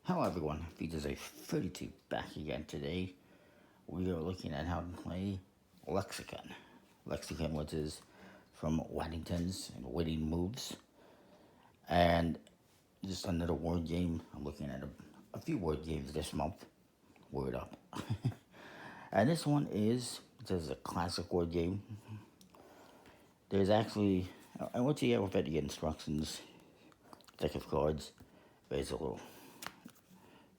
Hello everyone, VJ 32 back again today. We are looking at how to play Lexicon. Lexicon, which is from Waddington's and Winning Moves. And just another word game. I'm looking at a few word games this month. Word up. And this one is a classic word game. There's actually, and what you get with it, you get instructions, deck of cards, there's a little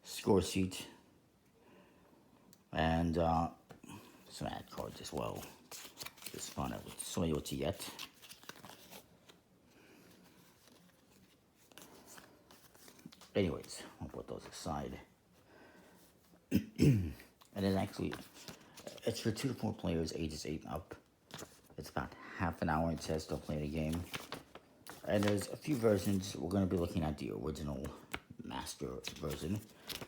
score sheet, and some ad cards as well. Just fun. I will show you what you get. Anyways, I'll put those aside. And then actually, it's for 2 to 4 players, ages 8 and up. It's about half an hour, it says, to play the game. And there's a few versions. We're going to be looking at the original master version.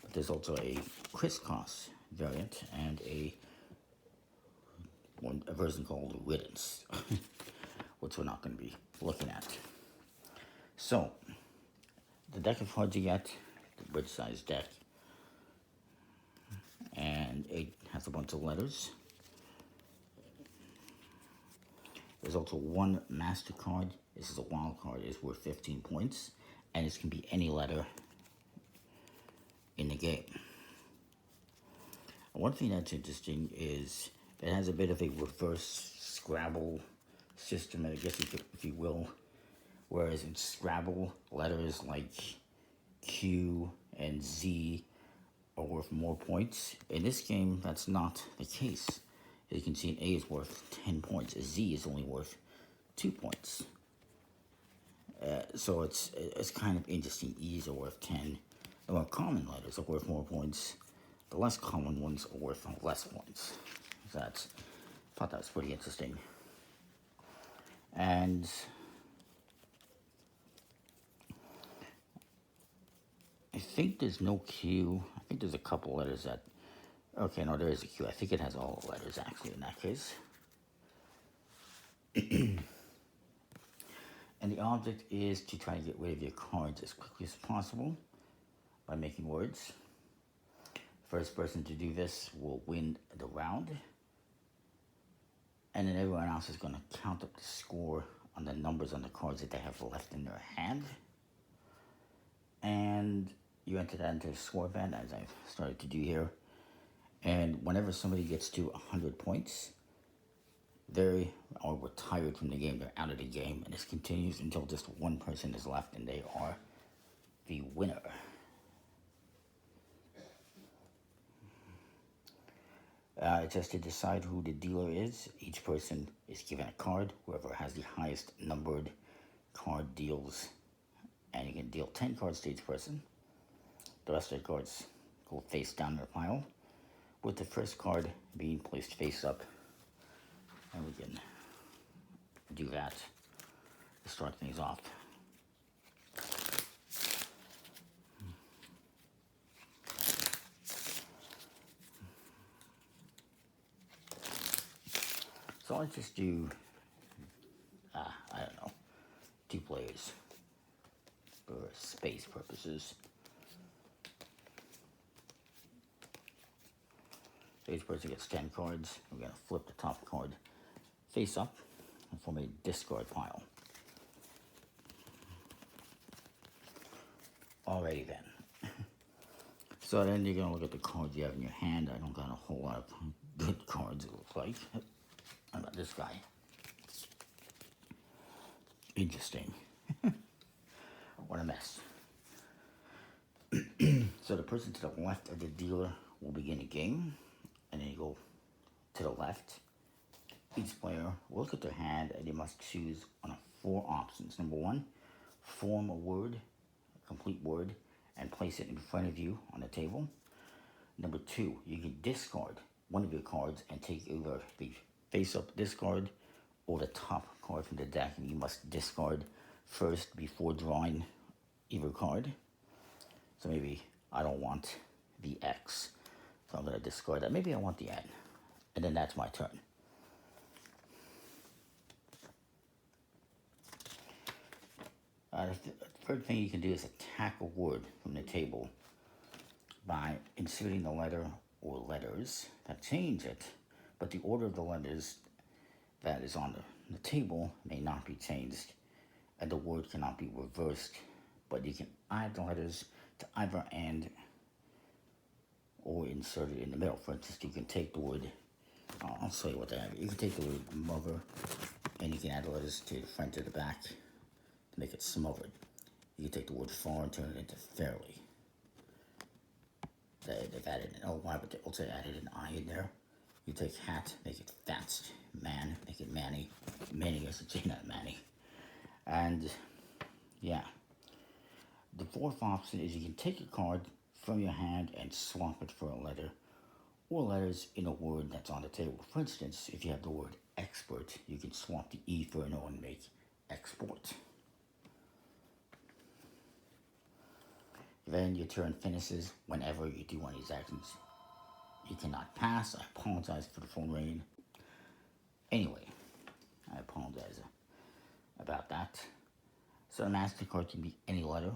But there's also a crisscross variant and a version called Riddance, which we're not going to be looking at. So, the deck of cards you get, the bridge size deck, and it has a bunch of letters. There's also one master card. This is a wild card. It's worth 15 points, and this can be any letter in the game. One thing that's interesting is it has a bit of a reverse Scrabble system, I guess if you will. Whereas in Scrabble, letters like Q and Z are worth more points. In this game, that's not the case. As you can see, an A is worth 10 points. A Z is only worth 2 points. So it's kind of interesting. E's are worth 10. The more common letters are worth more points. The less common ones are worth less points. So I thought that was pretty interesting. And I think there's no Q. I think there's a couple letters that... Okay, no, there is a Q. I think it has all the letters, actually, in that case. And the object is to try to get rid of your cards as quickly as possible by making words. First person to do this will win the round. And then everyone else is going to count up the score on the numbers on the cards that they have left in their hand. And you enter that into a score band, as I've started to do here. And whenever somebody gets to 100 points, they are retired from the game. They're out of the game. And this continues until just one person is left, and they are the winner. Just to decide who the dealer is, each person is given a card. Whoever has the highest numbered card deals, and you can deal 10 cards to each person. The rest of the cards go face down in their pile, with the first card being placed face up. And we can do that to start things off. So let's just do, I don't know, 2 players for space purposes. So each person gets 10 cards. We're going to flip the top card face up and form a discard pile. Alrighty then. So then you're going to look at the cards you have in your hand. I don't got a whole lot of good cards, it looks like. How about this guy? Interesting. What a mess. So the person to the left of the dealer will begin a game. And then you go to the left. Each player will look at their hand and they must choose one of 4 options. Number 1, form a word, a complete word, and place it in front of you on the table. Number 2, you can discard one of your cards and take either the face-up discard or the top card from the deck, and you must discard first before drawing either card. So maybe I don't want the X, so I'm going to discard that. Maybe I want the N, and then that's my turn. The third thing you can do is attack a word from the table. by inserting the letter or letters that change it, but the order of the letters that is on the table may not be changed, and the word cannot be reversed, but you can add the letters to either end or insert it in the middle. For instance, you can take the word, I'll show you what they have. You can take the word mother, and you can add the letters to the front or the back to make it smothered. You can take the word far and turn it into fairly. They've added an LY, but they also added an I in there. You take hat, make it fast. Man, make it manny. Manny, I should say, not manny. And yeah, the fourth option is you can take a card from your hand and swap it for a letter or letters in a word that's on the table. For instance, if you have the word expert, you can swap the E for an O and make export. Then your turn finishes whenever you do one of these actions. You cannot pass. I apologize for the phone ringing. Anyway, I apologize about that. So a MasterCard can be any letter,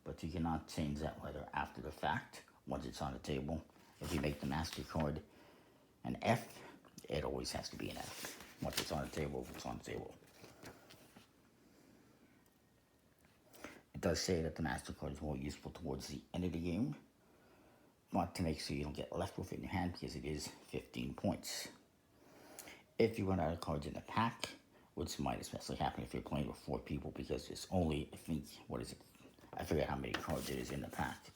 but you cannot change that letter after the fact once it's on the table. If you make the MasterCard an F, it always has to be an F. Once it's on the table, it's on the table. It does say that the MasterCard is more useful towards the end of the game, but to make sure you don't get left with it in your hand because it is 15 points. If you run out of cards in the pack, which might especially happen if you're playing with 4 people because it's only, I think, what is it? I forget how many cards it is in the pack.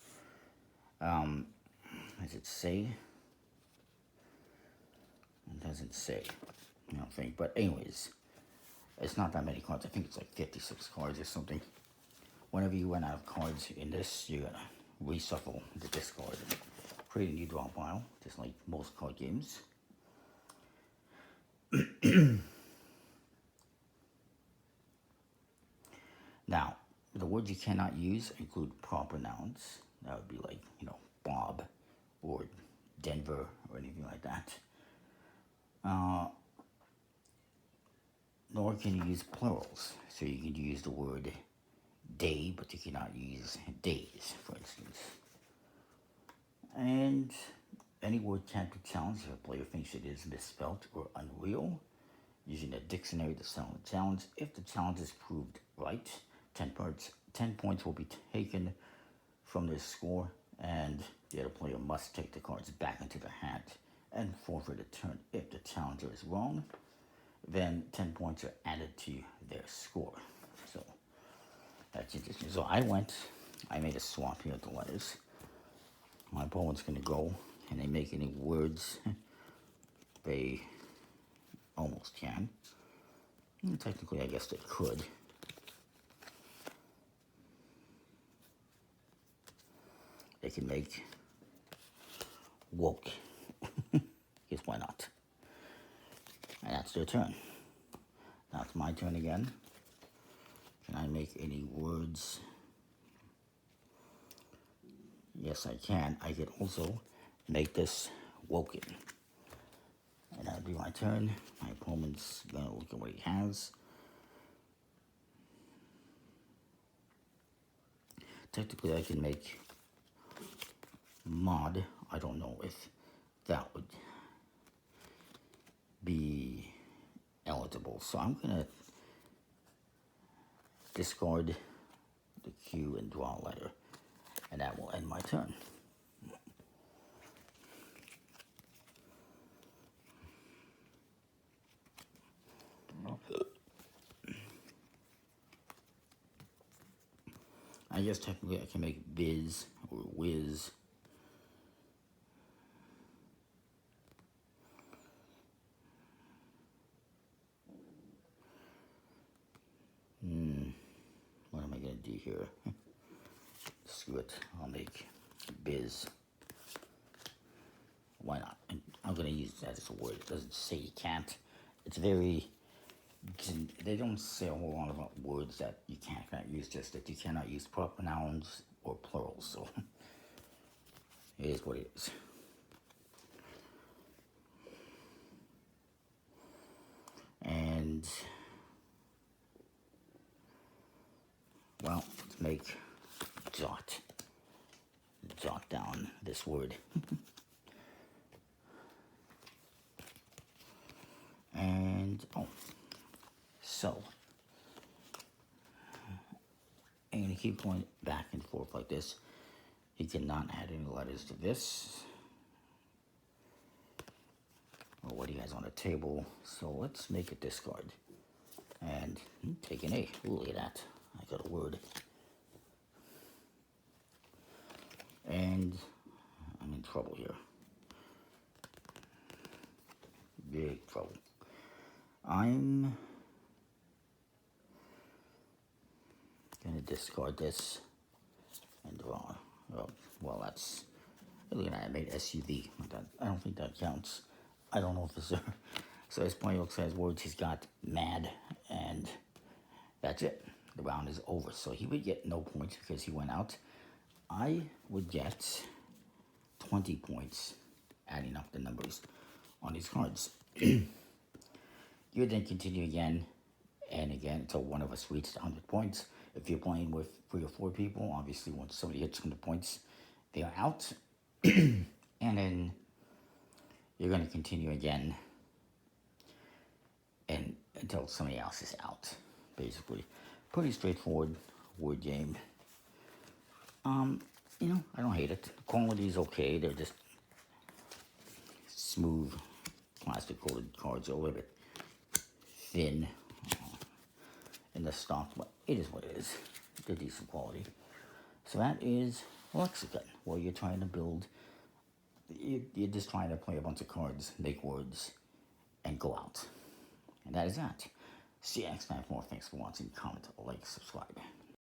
Does it say? It doesn't say, I don't think. But anyways, it's not that many cards. I think it's like 56 cards or something. Whenever you run out of cards in this, you're going to reshuffle the discard and create a new draw pile, just like most card games. Now, the words you cannot use include proper nouns. That would be like, Bob or Denver or anything like that. Nor can you use plurals. So you can use the word day, but you cannot use days, for instance. And any word can't be challenged if a player thinks it is misspelled or unreal. Using a dictionary to settle the challenge. If the challenge is proved right, 10 points will be taken from their score, and the other player must take the cards back into their hand and forfeit a turn. If the challenger is wrong, then 10 points are added to their score. So that's interesting. So I made a swap here with the letters. My opponent's going to go, and they make any words they almost can. And technically, I guess they could. They can make woke. Guess why not? And that's their turn. Now it's my turn again. Can I make any words? Yes, I can. I could also make this woken. And that'll be my turn. My opponent's gonna look at what he has. Technically, I can make mod. I don't know if that would be eligible. So I'm gonna discard the Q and draw a letter. And that will end my turn. I guess technically I can make biz or whiz. What am I going to do here? Screw it. I'll make biz. Why not? And I'm going to use that as a word. It doesn't say you can't. It's very... They don't say a whole lot about words that you can't use, just that you cannot use proper nouns or plurals. So it is what it is. And well, let's make jot down this word. And, so I'm going to keep going back and forth like this. You cannot add any letters to this. Well, what do you guys on the table? So let's make a discard. And take an A. Ooh, look at that. I got a word. And I'm in trouble here. Big trouble. I'm gonna discard this and draw. Well, that's, look at that. I made SUV. I don't think that counts. I don't know if it's so this point looks at his words. He's got mad, and that's it. The round is over. So he would get no points because he went out. I would get 20 points, adding up the numbers on these cards. You would then continue again and again until one of us reached 100 points. If you're playing with 3 or 4 people, obviously once somebody hits 100 points, they are out. And then you're going to continue again and until somebody else is out, basically. Pretty straightforward word game. I don't hate it. The quality is okay. They're just smooth, plastic-coated cards. They're a little bit thin in the stock, but it is what it is. They're decent quality. So that is Lexicon, where you're trying to build. You're just trying to play a bunch of cards, make words, and go out. And that is that. See you next time for more. Thanks for watching. Comment, like, subscribe.